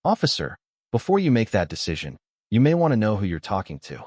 "Officer, before you make that decision, you may want to know who you're talking to."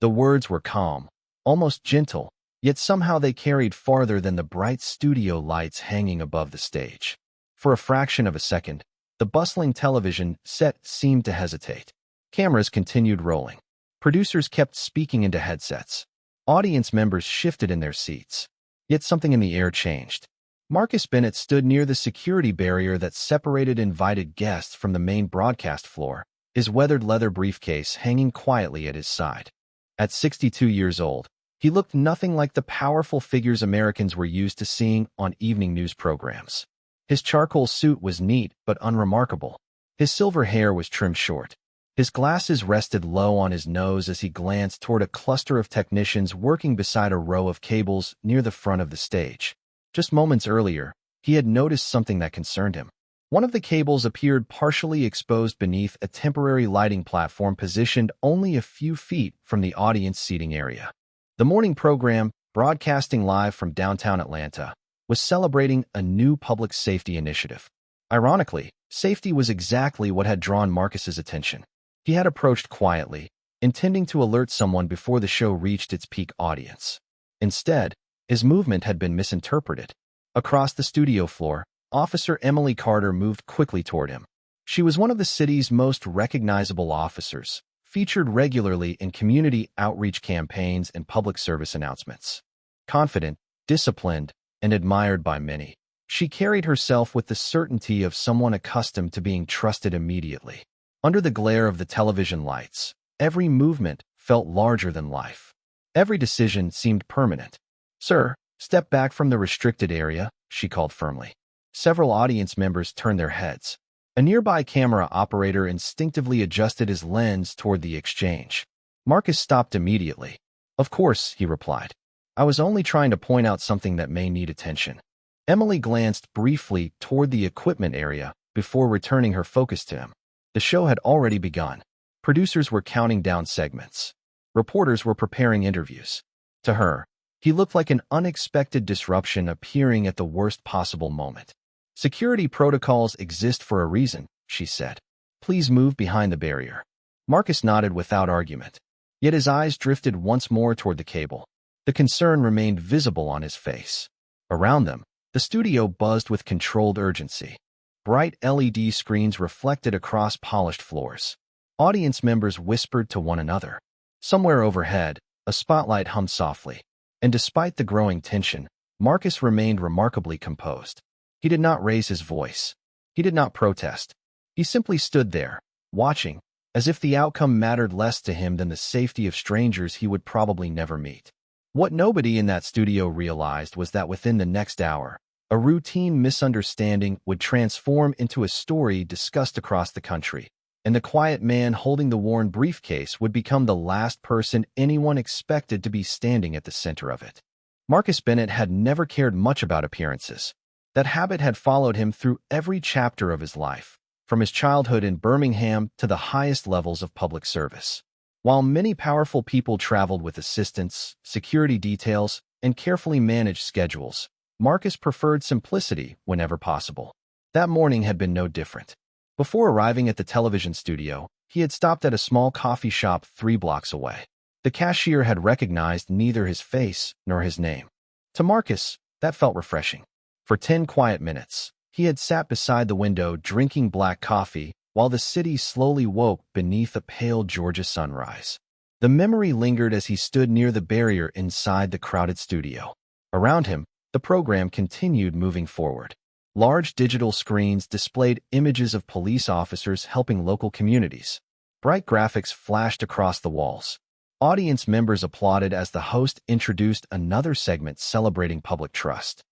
The words were calm, almost gentle, yet somehow they carried farther than the bright studio lights hanging above the stage. For a fraction of a second, the bustling television set seemed to hesitate. Cameras continued rolling. Producers kept speaking into headsets. Audience members shifted in their seats. Yet something in the air changed. Marcus Bennett stood near the security barrier that separated invited guests from the main broadcast floor, his weathered leather briefcase hanging quietly at his side. At 62 years old, he looked nothing like the powerful figures Americans were used to seeing on evening news programs. His charcoal suit was neat but unremarkable. His silver hair was trimmed short. His glasses rested low on his nose as he glanced toward a cluster of technicians working beside a row of cables near the front of the stage. Just moments earlier, he had noticed something that concerned him. One of the cables appeared partially exposed beneath a temporary lighting platform positioned only a few feet from the audience seating area. The morning program, broadcasting live from downtown Atlanta, was celebrating a new public safety initiative. Ironically, safety was exactly what had drawn Marcus's attention. He had approached quietly, intending to alert someone before the show reached its peak audience. Instead, his movement had been misinterpreted. Across the studio floor, Officer Emily Carter moved quickly toward him. She was one of the city's most recognizable officers, featured regularly in community outreach campaigns and public service announcements. Confident, disciplined, and admired by many, she carried herself with the certainty of someone accustomed to being trusted immediately. Under the glare of the television lights, every movement felt larger than life. Every decision seemed permanent. "Sir, step back from the restricted area," she called firmly. Several audience members turned their heads. A nearby camera operator instinctively adjusted his lens toward the exchange. Marcus stopped immediately. "Of course," he replied. "I was only trying to point out something that may need attention." Emily glanced briefly toward the equipment area before returning her focus to him. The show had already begun. Producers were counting down segments. Reporters were preparing interviews. To her, he looked like an unexpected disruption appearing at the worst possible moment. "Security protocols exist for a reason," she said. "Please move behind the barrier." Marcus nodded without argument. Yet his eyes drifted once more toward the cable. The concern remained visible on his face. Around them, the studio buzzed with controlled urgency. Bright LED screens reflected across polished floors. Audience members whispered to one another. Somewhere overhead, a spotlight hummed softly. And despite the growing tension, Marcus remained remarkably composed. He did not raise his voice. He did not protest. He simply stood there, watching, as if the outcome mattered less to him than the safety of strangers he would probably never meet. What nobody in that studio realized was that within the next hour, a routine misunderstanding would transform into a story discussed across the country, and the quiet man holding the worn briefcase would become the last person anyone expected to be standing at the center of it. Marcus Bennett had never cared much about appearances. That habit had followed him through every chapter of his life, from his childhood in Birmingham to the highest levels of public service. While many powerful people traveled with assistants, security details, and carefully managed schedules, Marcus preferred simplicity whenever possible. That morning had been no different. Before arriving at the television studio, he had stopped at a small coffee shop 3 blocks away. The cashier had recognized neither his face nor his name. To Marcus, that felt refreshing. For 10 quiet minutes, he had sat beside the window drinking black coffee while the city slowly woke beneath a pale Georgia sunrise. The memory lingered as he stood near the barrier inside the crowded studio. Around him, the program continued moving forward. Large digital screens displayed images of police officers helping local communities. Bright graphics flashed across the walls. Audience members applauded as the host introduced another segment celebrating public trust.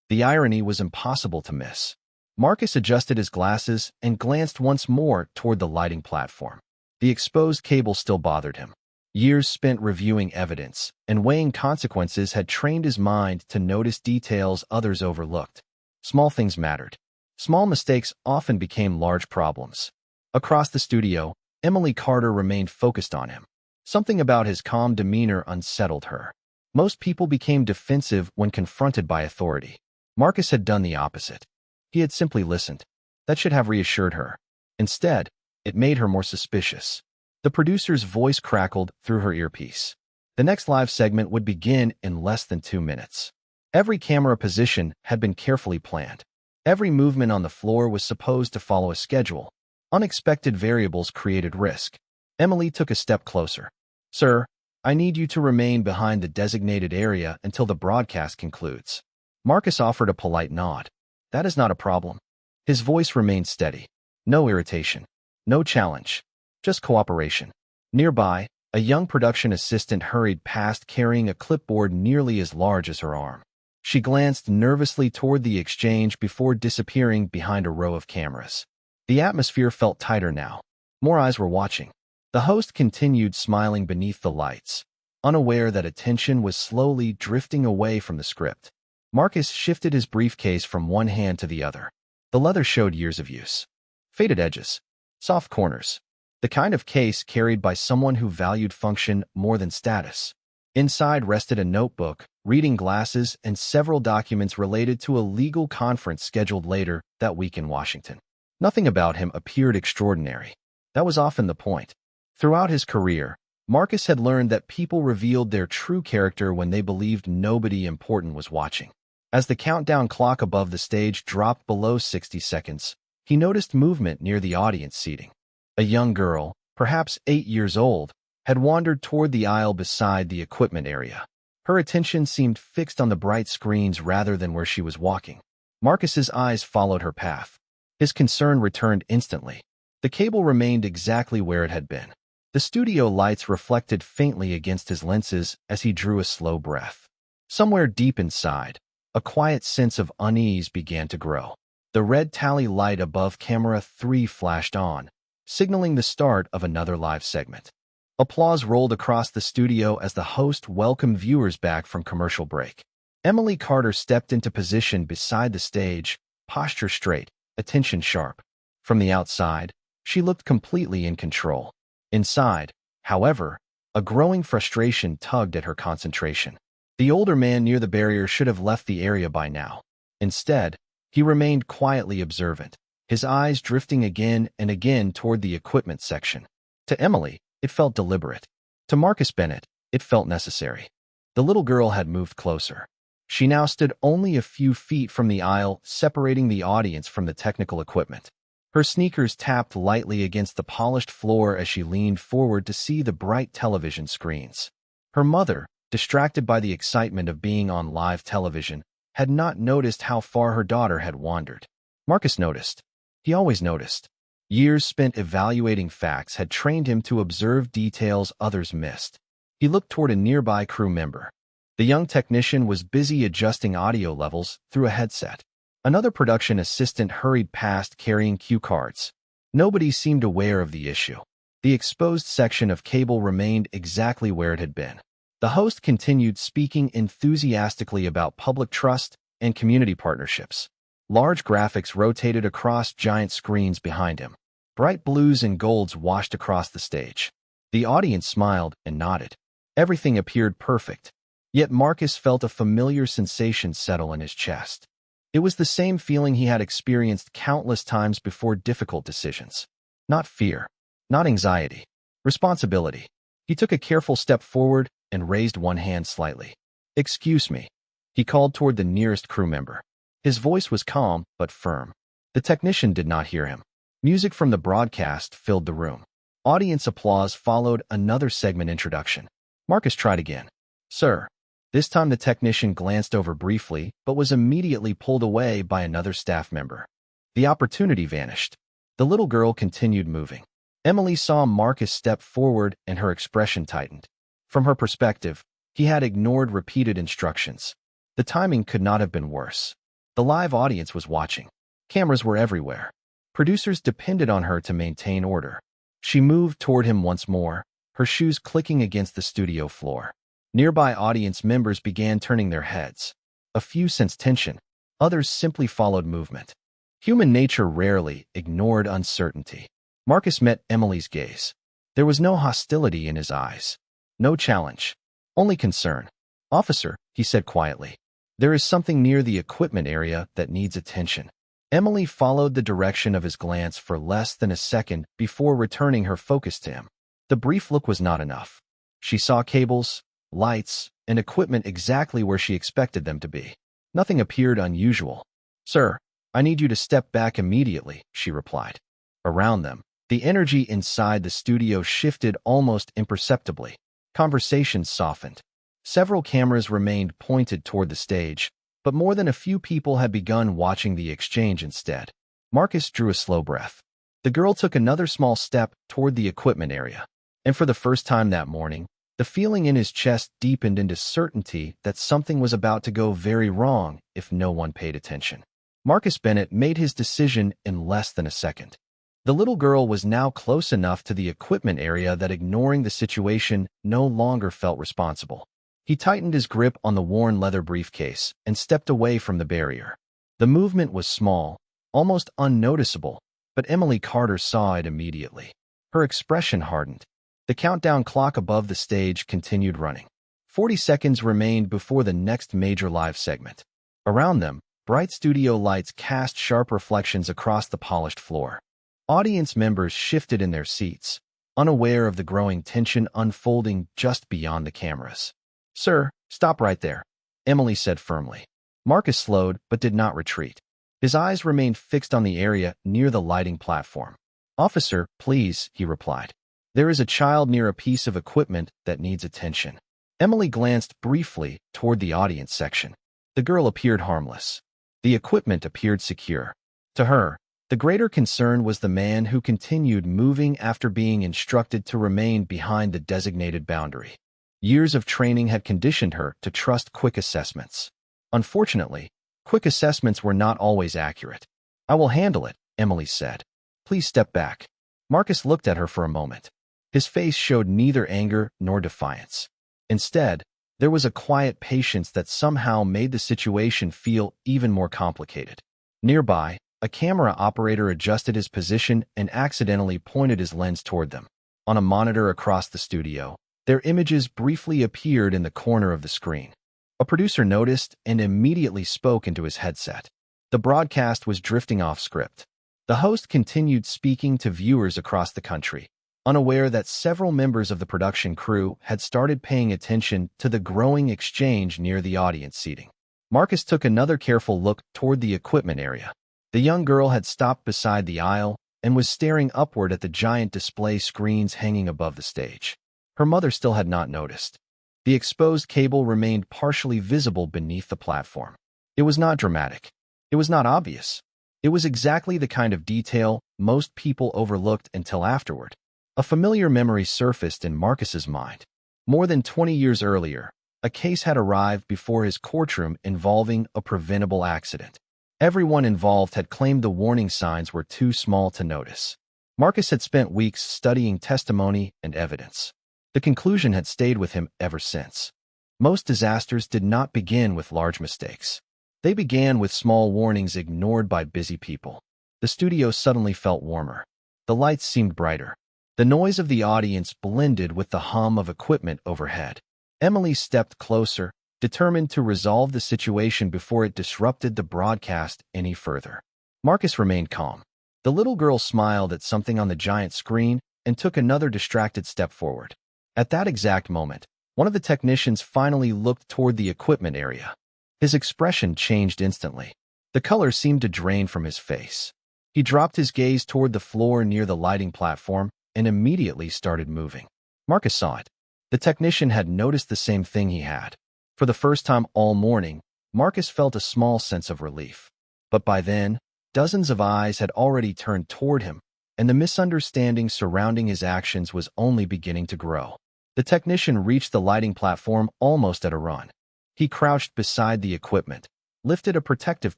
The irony was impossible to miss. Marcus adjusted his glasses and glanced once more toward the lighting platform. The exposed cable still bothered him. Years spent reviewing evidence and weighing consequences had trained his mind to notice details others overlooked. Small things mattered. Small mistakes often became large problems. Across the studio, Emily Carter remained focused on him. Something about his calm demeanor unsettled her. Most people became defensive when confronted by authority. Marcus had done the opposite. He had simply listened. That should have reassured her. Instead, It made her more suspicious. The producer's voice crackled through her earpiece. The next live segment would begin in less than 2 minutes. Every camera position had been carefully planned. Every movement on the floor was supposed to follow a schedule. Unexpected variables created risk. Emily took a step closer. "Sir, I need you to remain behind the designated area until the broadcast concludes." Marcus offered a polite nod. "That is not a problem." His voice remained steady. No irritation. No challenge. Just cooperation. Nearby, a young production assistant hurried past carrying a clipboard nearly as large as her arm. She glanced nervously toward the exchange before disappearing behind a row of cameras. The atmosphere felt tighter now. More eyes were watching. The host continued smiling beneath the lights, unaware that attention was slowly drifting away from the script. Marcus shifted his briefcase from one hand to the other. The leather showed years of use. Faded edges. Soft corners. The kind of case carried by someone who valued function more than status. Inside rested a notebook, reading glasses, and several documents related to a legal conference scheduled later that week in Washington. Nothing about him appeared extraordinary. That was often the point. Throughout his career, Marcus had learned that people revealed their true character when they believed nobody important was watching. As the countdown clock above the stage dropped below 60 seconds, he noticed movement near the audience seating. A young girl, perhaps 8 years old, had wandered toward the aisle beside the equipment area. Her attention seemed fixed on the bright screens rather than where she was walking. Marcus's eyes followed her path. His concern returned instantly. The cable remained exactly where it had been. The studio lights reflected faintly against his lenses as he drew a slow breath. Somewhere deep inside, a quiet sense of unease began to grow. The red tally light above camera 3 flashed on, signaling the start of another live segment. Applause rolled across the studio as the host welcomed viewers back from commercial break. Emily Carter stepped into position beside the stage, posture straight, attention sharp. From the outside, she looked completely in control. Inside, however, a growing frustration tugged at her concentration. The older man near the barrier should have left the area by now. Instead, he remained quietly observant, his eyes drifting again and again toward the equipment section. To Emily, it felt deliberate. To Marcus Bennett, it felt necessary. The little girl had moved closer. She now stood only a few feet from the aisle, separating the audience from the technical equipment. Her sneakers tapped lightly against the polished floor as she leaned forward to see the bright television screens. Her mother, distracted by the excitement of being on live television, had not noticed how far her daughter had wandered. Marcus noticed. He always noticed. Years spent evaluating facts had trained him to observe details others missed. He looked toward a nearby crew member. The young technician was busy adjusting audio levels through a headset. Another production assistant hurried past carrying cue cards. Nobody seemed aware of the issue. The exposed section of cable remained exactly where it had been. The host continued speaking enthusiastically about public trust and community partnerships. Large graphics rotated across giant screens behind him. Bright blues and golds washed across the stage. The audience smiled and nodded. Everything appeared perfect. Yet Marcus felt a familiar sensation settle in his chest. It was the same feeling he had experienced countless times before difficult decisions. Not fear. Not anxiety. Responsibility. He took a careful step forward and raised one hand slightly. "Excuse me," he called toward the nearest crew member. His voice was calm but firm. The technician did not hear him. Music from the broadcast filled the room. Audience applause followed another segment introduction. Marcus tried again. "Sir." This time the technician glanced over briefly but was immediately pulled away by another staff member. The opportunity vanished. The little girl continued moving. Emily saw Marcus step forward and her expression tightened. From her perspective, he had ignored repeated instructions. The timing could not have been worse. The live audience was watching. Cameras were everywhere. Producers depended on her to maintain order. She moved toward him once more, her shoes clicking against the studio floor. Nearby audience members began turning their heads. A few sensed tension, others simply followed movement. Human nature rarely ignored uncertainty. Marcus met Emily's gaze. There was no hostility in his eyes. No challenge. Only concern. "Officer," he said quietly, "there is something near the equipment area that needs attention." Emily followed the direction of his glance for less than a second before returning her focus to him. The brief look was not enough. She saw cables, lights, and equipment exactly where she expected them to be. Nothing appeared unusual. "Sir, I need you to step back immediately," she replied. Around them, the energy inside the studio shifted almost imperceptibly. Conversations softened. Several cameras remained pointed toward the stage, but more than a few people had begun watching the exchange instead. Marcus drew a slow breath. The girl took another small step toward the equipment area, and for the first time that morning, the feeling in his chest deepened into certainty that something was about to go very wrong if no one paid attention. Marcus Bennett made his decision in less than a second. The little girl was now close enough to the equipment area that ignoring the situation no longer felt responsible. He tightened his grip on the worn leather briefcase and stepped away from the barrier. The movement was small, almost unnoticeable, but Emily Carter saw it immediately. Her expression hardened. The countdown clock above the stage continued running. 40 seconds remained before the next major live segment. Around them, bright studio lights cast sharp reflections across the polished floor. Audience members shifted in their seats, unaware of the growing tension unfolding just beyond the cameras. "Sir, stop right there," Emily said firmly. Marcus slowed but did not retreat. His eyes remained fixed on the area near the lighting platform. "Officer, please," he replied. "There is a child near a piece of equipment that needs attention." Emily glanced briefly toward the audience section. The girl appeared harmless. The equipment appeared secure. To her, the greater concern was the man who continued moving after being instructed to remain behind the designated boundary. Years of training had conditioned her to trust quick assessments. Unfortunately, quick assessments were not always accurate. "I will handle it," Emily said. "Please step back." Marcus looked at her for a moment. His face showed neither anger nor defiance. Instead, there was a quiet patience that somehow made the situation feel even more complicated. Nearby, a camera operator adjusted his position and accidentally pointed his lens toward them. On a monitor across the studio, their images briefly appeared in the corner of the screen. A producer noticed and immediately spoke into his headset. The broadcast was drifting off script. The host continued speaking to viewers across the country, unaware that several members of the production crew had started paying attention to the growing exchange near the audience seating. Marcus took another careful look toward the equipment area. The young girl had stopped beside the aisle and was staring upward at the giant display screens hanging above the stage. Her mother still had not noticed. The exposed cable remained partially visible beneath the platform. It was not dramatic. It was not obvious. It was exactly the kind of detail most people overlooked until afterward. A familiar memory surfaced in Marcus's mind. More than 20 years earlier, a case had arrived before his courtroom involving a preventable accident. Everyone involved had claimed the warning signs were too small to notice. Marcus had spent weeks studying testimony and evidence. The conclusion had stayed with him ever since. Most disasters did not begin with large mistakes. They began with small warnings ignored by busy people. The studio suddenly felt warmer. The lights seemed brighter. The noise of the audience blended with the hum of equipment overhead. Emily stepped closer, determined to resolve the situation before it disrupted the broadcast any further. Marcus remained calm. The little girl smiled at something on the giant screen and took another distracted step forward. At that exact moment, one of the technicians finally looked toward the equipment area. His expression changed instantly. The color seemed to drain from his face. He dropped his gaze toward the floor near the lighting platform and immediately started moving. Marcus saw it. The technician had noticed the same thing he had. For the first time all morning, Marcus felt a small sense of relief. But by then, dozens of eyes had already turned toward him, and the misunderstanding surrounding his actions was only beginning to grow. The technician reached the lighting platform almost at a run. He crouched beside the equipment, lifted a protective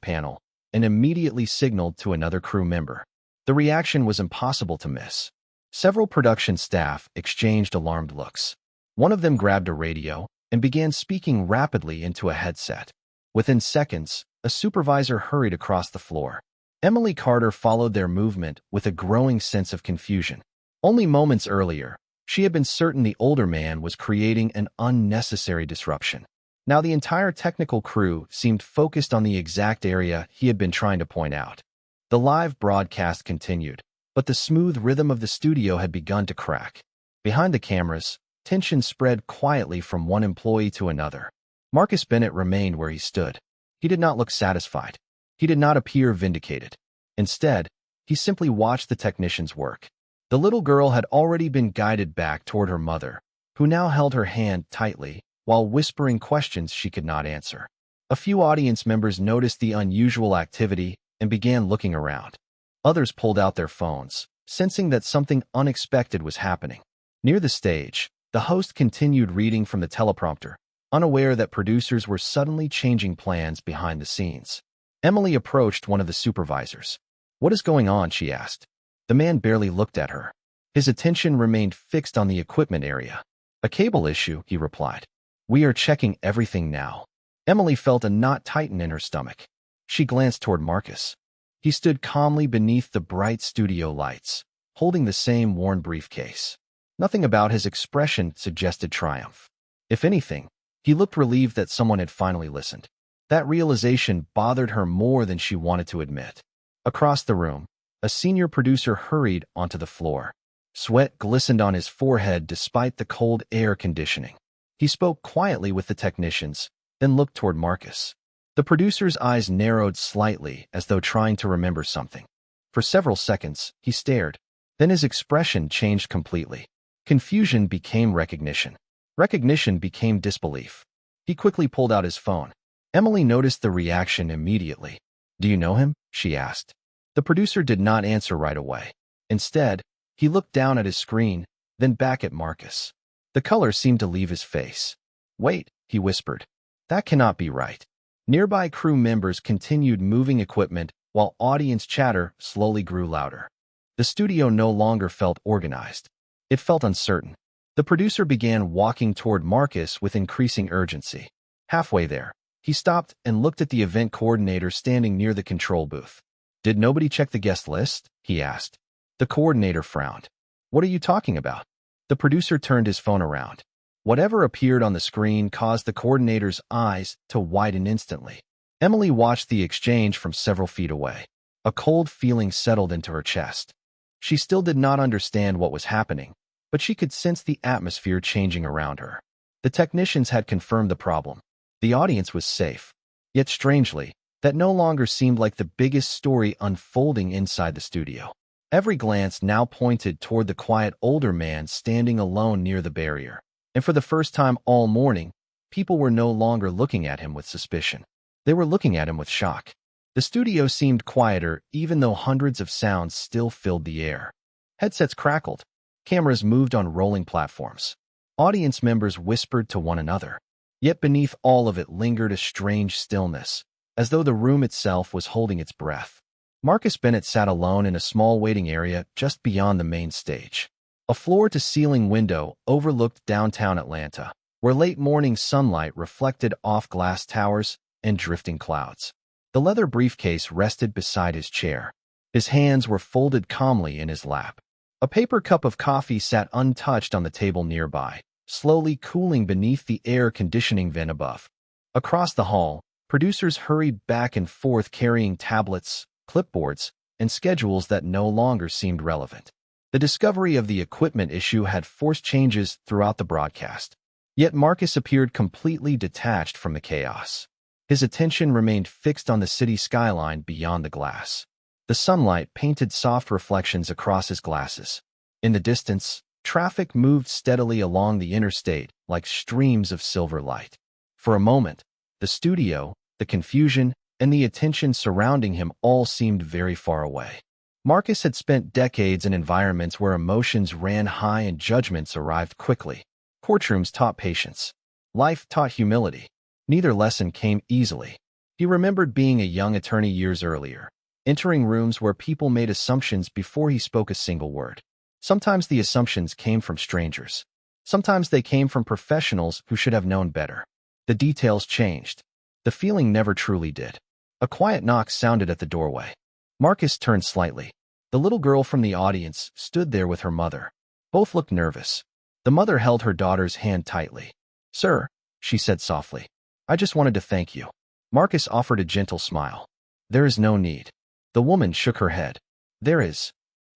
panel, and immediately signaled to another crew member. The reaction was impossible to miss. Several production staff exchanged alarmed looks. One of them grabbed a radio and began speaking rapidly into a headset. Within seconds, a supervisor hurried across the floor. Emily Carter followed their movement with a growing sense of confusion. Only moments earlier, she had been certain the older man was creating an unnecessary disruption. Now the entire technical crew seemed focused on the exact area he had been trying to point out. The live broadcast continued, but the smooth rhythm of the studio had begun to crack. Behind the cameras, tension spread quietly from one employee to another. Marcus Bennett remained where he stood. He did not look satisfied. He did not appear vindicated. Instead, he simply watched the technicians work. The little girl had already been guided back toward her mother, who now held her hand tightly while whispering questions she could not answer. A few audience members noticed the unusual activity and began looking around. Others pulled out their phones, sensing that something unexpected was happening. Near the stage, the host continued reading from the teleprompter, unaware that producers were suddenly changing plans behind the scenes. Emily approached one of the supervisors. "What is going on?" she asked. The man barely looked at her. His attention remained fixed on the equipment area. "A cable issue," he replied. "We are checking everything now." Emily felt a knot tighten in her stomach. She glanced toward Marcus. He stood calmly beneath the bright studio lights, holding the same worn briefcase. Nothing about his expression suggested triumph. If anything, he looked relieved that someone had finally listened. That realization bothered her more than she wanted to admit. Across the room, a senior producer hurried onto the floor. Sweat glistened on his forehead despite the cold air conditioning. He spoke quietly with the technicians, then looked toward Marcus. The producer's eyes narrowed slightly as though trying to remember something. For several seconds, he stared. Then his expression changed completely. Confusion became recognition. Recognition became disbelief. He quickly pulled out his phone. Emily noticed the reaction immediately. "Do you know him?" she asked. The producer did not answer right away. Instead, he looked down at his screen, then back at Marcus. The color seemed to leave his face. "Wait," he whispered. "That cannot be right." Nearby crew members continued moving equipment while audience chatter slowly grew louder. The studio no longer felt organized. It felt uncertain. The producer began walking toward Marcus with increasing urgency. Halfway there, he stopped and looked at the event coordinator standing near the control booth. "Did nobody check the guest list?" he asked. The coordinator frowned. "What are you talking about?" The producer turned his phone around. Whatever appeared on the screen caused the coordinator's eyes to widen instantly. Emily watched the exchange from several feet away. A cold feeling settled into her chest. She still did not understand what was happening, but she could sense the atmosphere changing around her. The technicians had confirmed the problem. The audience was safe. Yet strangely, that no longer seemed like the biggest story unfolding inside the studio. Every glance now pointed toward the quiet older man standing alone near the barrier. And for the first time all morning, people were no longer looking at him with suspicion. They were looking at him with shock. The studio seemed quieter even though hundreds of sounds still filled the air. Headsets crackled. Cameras moved on rolling platforms. Audience members whispered to one another. Yet beneath all of it lingered a strange stillness, as though the room itself was holding its breath. Marcus Bennett sat alone in a small waiting area just beyond the main stage. A floor-to-ceiling window overlooked downtown Atlanta, where late-morning sunlight reflected off glass towers and drifting clouds. The leather briefcase rested beside his chair. His hands were folded calmly in his lap. A paper cup of coffee sat untouched on the table nearby, slowly cooling beneath the air conditioning vent above. Across the hall, producers hurried back and forth carrying tablets, clipboards, and schedules that no longer seemed relevant. The discovery of the equipment issue had forced changes throughout the broadcast. Yet Marcus appeared completely detached from the chaos. His attention remained fixed on the city skyline beyond the glass. The sunlight painted soft reflections across his glasses. In the distance, traffic moved steadily along the interstate like streams of silver light. For a moment, the studio, the confusion, and the attention surrounding him all seemed very far away. Marcus had spent decades in environments where emotions ran high and judgments arrived quickly. Courtrooms taught patience. Life taught humility. Neither lesson came easily. He remembered being a young attorney years earlier, entering rooms where people made assumptions before he spoke a single word. Sometimes the assumptions came from strangers. Sometimes they came from professionals who should have known better. The details changed. The feeling never truly did. A quiet knock sounded at the doorway. Marcus turned slightly. The little girl from the audience stood there with her mother. Both looked nervous. The mother held her daughter's hand tightly. "Sir," she said softly, "I just wanted to thank you." Marcus offered a gentle smile. "There is no need." The woman shook her head. There is.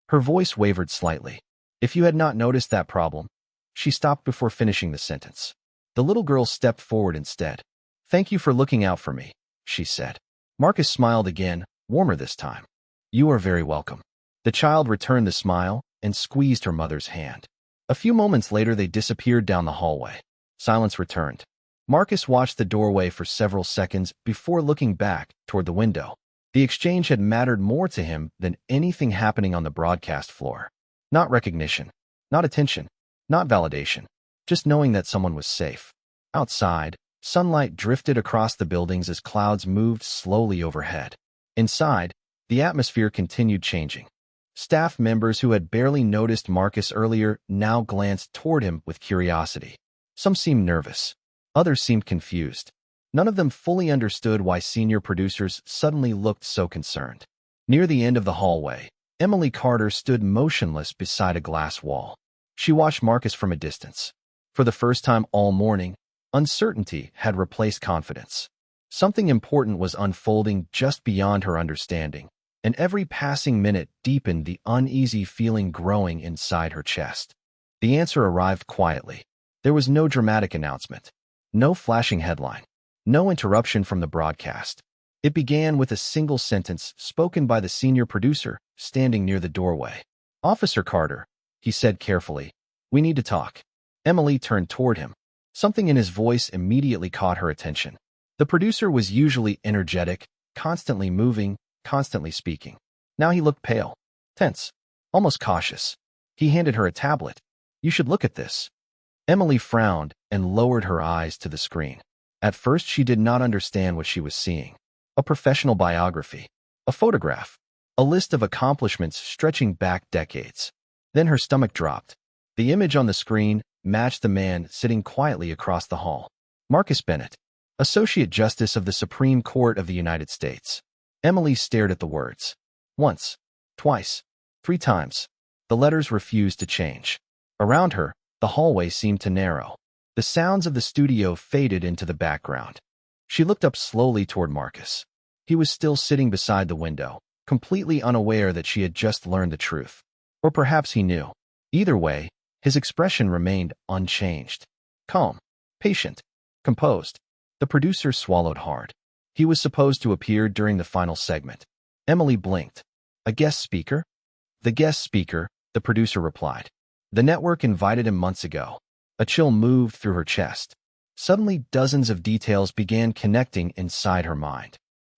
Her voice wavered slightly. If you had not noticed that problem. She stopped before finishing the sentence. The little girl stepped forward instead. Thank you for looking out for me, she said. Marcus smiled again, warmer this time. You are very welcome. The child returned the smile and squeezed her mother's hand. A few moments later they disappeared down the hallway. Silence returned. Marcus watched the doorway for several seconds before looking back toward the window. The exchange had mattered more to him than anything happening on the broadcast floor. Not recognition, not attention, not validation, just knowing that someone was safe. Outside, sunlight drifted across the buildings as clouds moved slowly overhead. Inside, the atmosphere continued changing. Staff members who had barely noticed Marcus earlier now glanced toward him with curiosity. Some seemed nervous. Others seemed confused. None of them fully understood why senior producers suddenly looked so concerned. Near the end of the hallway, Emily Carter stood motionless beside a glass wall. She watched Marcus from a distance. For the first time all morning, uncertainty had replaced confidence. Something important was unfolding just beyond her understanding, and every passing minute deepened the uneasy feeling growing inside her chest. The answer arrived quietly. There was no dramatic announcement, no flashing headline, no interruption from the broadcast. It began with a single sentence spoken by the senior producer standing near the doorway. Officer Carter, he said carefully, we need to talk. Emily turned toward him. Something in his voice immediately caught her attention. The producer was usually energetic, constantly moving, constantly speaking. Now he looked pale, tense, almost cautious. He handed her a tablet. You should look at this. Emily frowned and lowered her eyes to the screen. At first she did not understand what she was seeing. A professional biography, a photograph, a list of accomplishments stretching back decades. Then her stomach dropped. The image on the screen matched the man sitting quietly across the hall. Marcus Bennett, Associate Justice of the Supreme Court of the United States. Emily stared at the words. Once, twice, 3 times. The letters refused to change. Around her, the hallway seemed to narrow. The sounds of the studio faded into the background. She looked up slowly toward Marcus. He was still sitting beside the window, completely unaware that she had just learned the truth. Or perhaps he knew. Either way, his expression remained unchanged. Calm, patient, composed. The producer swallowed hard. He was supposed to appear during the final segment. Emily blinked. A guest speaker? The guest speaker, the producer replied. The network invited him months ago. A chill moved through her chest. Suddenly, dozens of details began connecting inside her mind.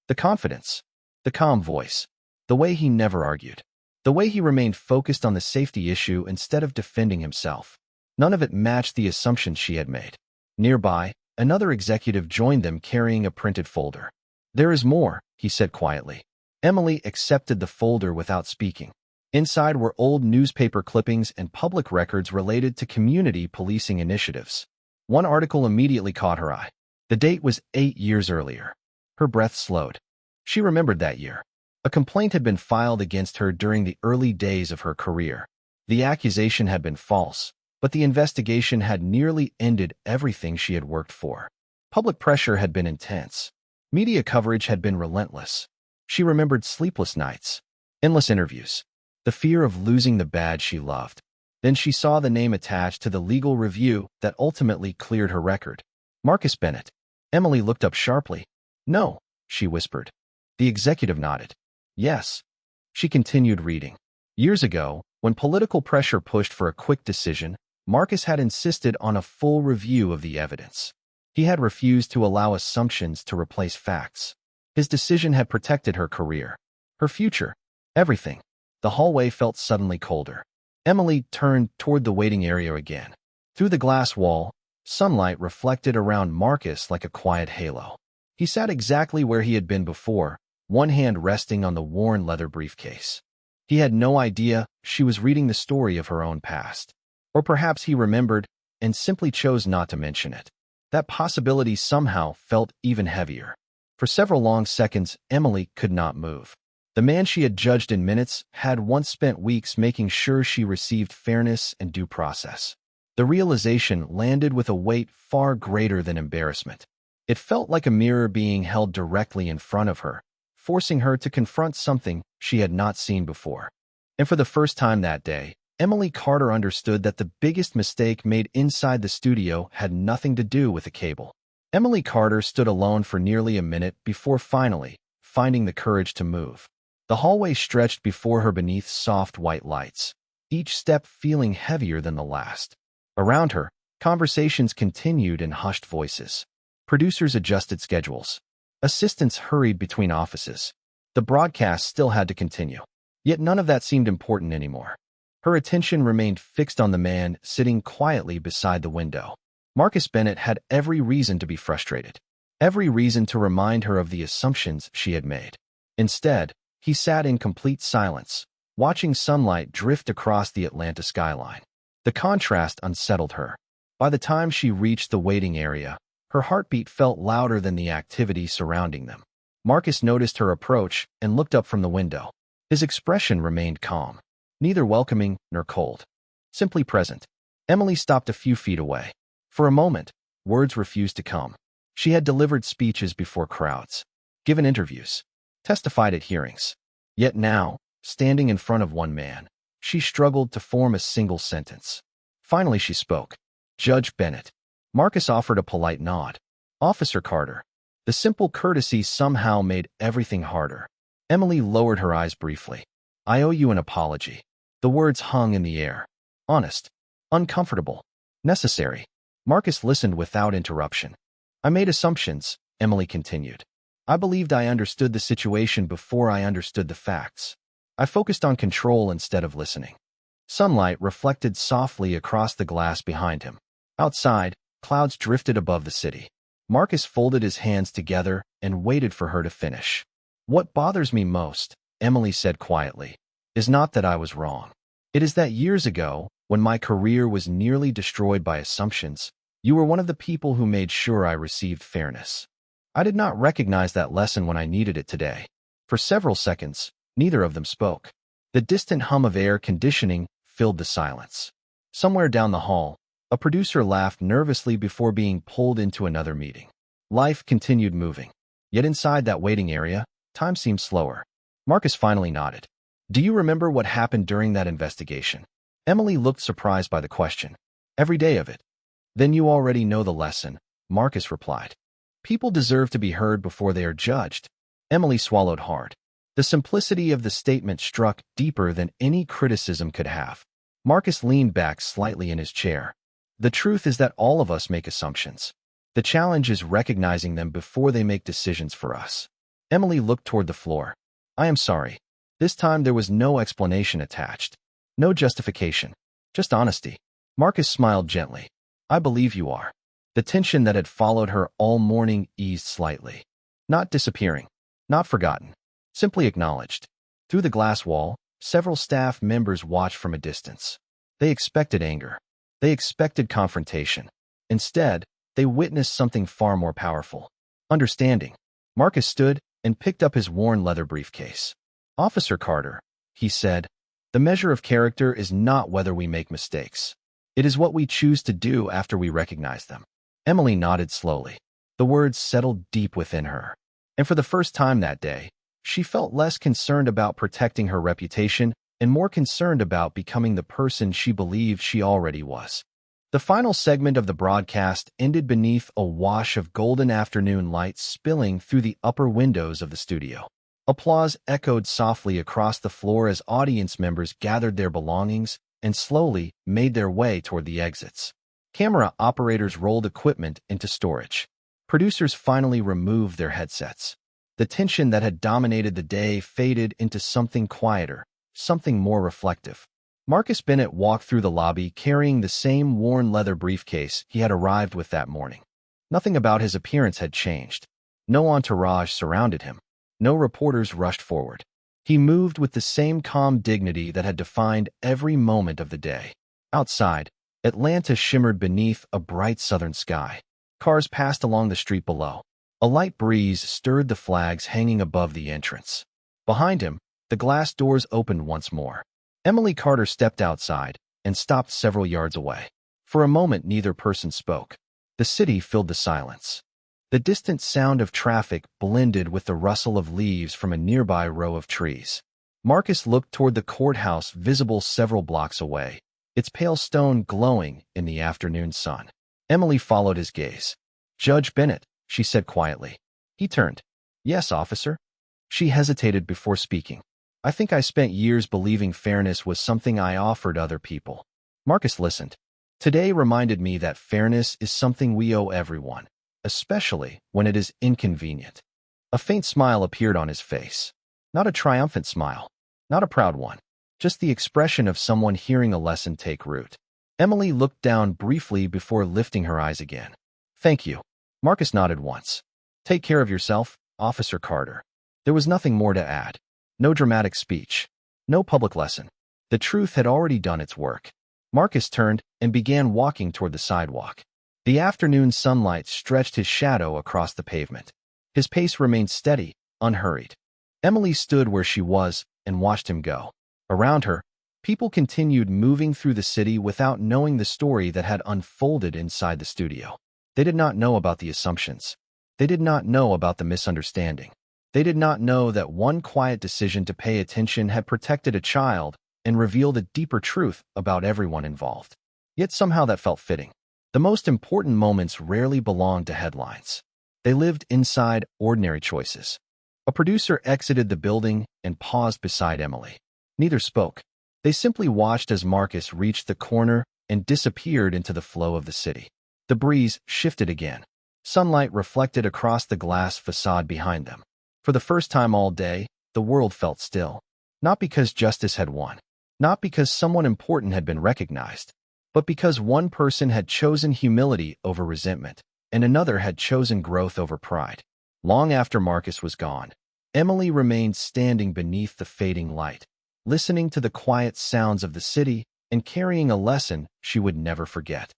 The confidence, the calm voice, the way he never argued, the way he remained focused on the safety issue instead of defending himself. None of it matched the assumptions she had made. Nearby, another executive joined them carrying a printed folder. There is more, he said quietly. Emily accepted the folder without speaking. Inside were old newspaper clippings and public records related to community policing initiatives. One article immediately caught her eye. The date was 8 years earlier. Her breath slowed. She remembered that year. A complaint had been filed against her during the early days of her career. The accusation had been false, but the investigation had nearly ended everything she had worked for. Public pressure had been intense. Media coverage had been relentless. She remembered sleepless nights, endless interviews, the fear of losing the badge she loved. Then she saw the name attached to the legal review that ultimately cleared her record. Marcus Bennett. Emily looked up sharply. No, she whispered. The executive nodded. Yes. She continued reading. Years ago, when political pressure pushed for a quick decision, Marcus had insisted on a full review of the evidence. He had refused to allow assumptions to replace facts. His decision had protected her career, her future, everything. The hallway felt suddenly colder. Emily turned toward the waiting area again. Through the glass wall, sunlight reflected around Marcus like a quiet halo. He sat exactly where he had been before, one hand resting on the worn leather briefcase. He had no idea she was reading the story of her own past. Or perhaps he remembered and simply chose not to mention it. That possibility somehow felt even heavier. For several long seconds, Emily could not move. The man she had judged in minutes had once spent weeks making sure she received fairness and due process. The realization landed with a weight far greater than embarrassment. It felt like a mirror being held directly in front of her, forcing her to confront something she had not seen before. And for the first time that day, Emily Carter understood that the biggest mistake made inside the studio had nothing to do with the cable. Emily Carter stood alone for nearly a minute before finally finding the courage to move. The hallway stretched before her beneath soft white lights, each step feeling heavier than the last. Around her, conversations continued in hushed voices. Producers adjusted schedules. Assistants hurried between offices. The broadcast still had to continue. Yet none of that seemed important anymore. Her attention remained fixed on the man sitting quietly beside the window. Marcus Bennett had every reason to be frustrated, every reason to remind her of the assumptions she had made. Instead, he sat in complete silence, watching sunlight drift across the Atlanta skyline. The contrast unsettled her. By the time she reached the waiting area, her heartbeat felt louder than the activity surrounding them. Marcus noticed her approach and looked up from the window. His expression remained calm, neither welcoming nor cold, simply present. Emily stopped a few feet away. For a moment, words refused to come. She had delivered speeches before crowds, given interviews, testified at hearings. Yet now, standing in front of one man, she struggled to form a single sentence. Finally she spoke. "Judge Bennett." Marcus offered a polite nod. "Officer Carter." The simple courtesy somehow made everything harder. Emily lowered her eyes briefly. "I owe you an apology." The words hung in the air. Honest, uncomfortable, necessary. Marcus listened without interruption. "I made assumptions," Emily continued. "I believed I understood the situation before I understood the facts. I focused on control instead of listening." Sunlight reflected softly across the glass behind him. Outside, clouds drifted above the city. Marcus folded his hands together and waited for her to finish. "What bothers me most," Emily said quietly, "is not that I was wrong. It is that years ago, when my career was nearly destroyed by assumptions, you were one of the people who made sure I received fairness. I did not recognize that lesson when I needed it today." For several seconds, neither of them spoke. The distant hum of air conditioning filled the silence. Somewhere down the hall, a producer laughed nervously before being pulled into another meeting. Life continued moving. Yet inside that waiting area, time seemed slower. Marcus finally nodded. "Do you remember what happened during that investigation?" Emily looked surprised by the question. "Every day of it." "Then you already know the lesson," Marcus replied. "People deserve to be heard before they are judged." Emily swallowed hard. The simplicity of the statement struck deeper than any criticism could have. Marcus leaned back slightly in his chair. "The truth is that all of us make assumptions. The challenge is recognizing them before they make decisions for us." Emily looked toward the floor. "I am sorry." This time there was no explanation attached. No justification. Just honesty. Marcus smiled gently. "I believe you are." The tension that had followed her all morning eased slightly. Not disappearing. Not forgotten. Simply acknowledged. Through the glass wall, several staff members watched from a distance. They expected anger. They expected confrontation. Instead, they witnessed something far more powerful. Understanding. Marcus stood and picked up his worn leather briefcase. "Officer Carter," he said, "the measure of character is not whether we make mistakes. It is what we choose to do after we recognize them." Emily nodded slowly. The words settled deep within her. And for the first time that day, she felt less concerned about protecting her reputation and more concerned about becoming the person she believed she already was. The final segment of the broadcast ended beneath a wash of golden afternoon light spilling through the upper windows of the studio. Applause echoed softly across the floor as audience members gathered their belongings and slowly made their way toward the exits. Camera operators rolled equipment into storage. Producers finally removed their headsets. The tension that had dominated the day faded into something quieter, something more reflective. Marcus Bennett walked through the lobby carrying the same worn leather briefcase he had arrived with that morning. Nothing about his appearance had changed. No entourage surrounded him. No reporters rushed forward. He moved with the same calm dignity that had defined every moment of the day. Outside, Atlanta shimmered beneath a bright southern sky. Cars passed along the street below. A light breeze stirred the flags hanging above the entrance. Behind him, the glass doors opened once more. Emily Carter stepped outside and stopped several yards away. For a moment, neither person spoke. The city filled the silence. The distant sound of traffic blended with the rustle of leaves from a nearby row of trees. Marcus looked toward the courthouse visible several blocks away, its pale stone glowing in the afternoon sun. Emily followed his gaze. "Judge Bennett," she said quietly. He turned. "Yes, officer." She hesitated before speaking. "I think I spent years believing fairness was something I offered other people." Marcus listened. "Today reminded me that fairness is something we owe everyone, especially when it is inconvenient." A faint smile appeared on his face. Not a triumphant smile, not a proud one, just the expression of someone hearing a lesson take root. Emily looked down briefly before lifting her eyes again. "Thank you." Marcus nodded once. "Take care of yourself, Officer Carter." There was nothing more to add. No dramatic speech. No public lesson. The truth had already done its work. Marcus turned and began walking toward the sidewalk. The afternoon sunlight stretched his shadow across the pavement. His pace remained steady, unhurried. Emily stood where she was and watched him go. Around her, people continued moving through the city without knowing the story that had unfolded inside the studio. They did not know about the assumptions. They did not know about the misunderstanding. They did not know that one quiet decision to pay attention had protected a child and revealed a deeper truth about everyone involved. Yet somehow that felt fitting. The most important moments rarely belonged to headlines. They lived inside ordinary choices. A producer exited the building and paused beside Emily. Neither spoke. They simply watched as Marcus reached the corner and disappeared into the flow of the city. The breeze shifted again. Sunlight reflected across the glass facade behind them. For the first time all day, the world felt still. Not because justice had won. Not because someone important had been recognized. But because one person had chosen humility over resentment, and another had chosen growth over pride. Long after Marcus was gone, Emily remained standing beneath the fading light, listening to the quiet sounds of the city and carrying a lesson she would never forget.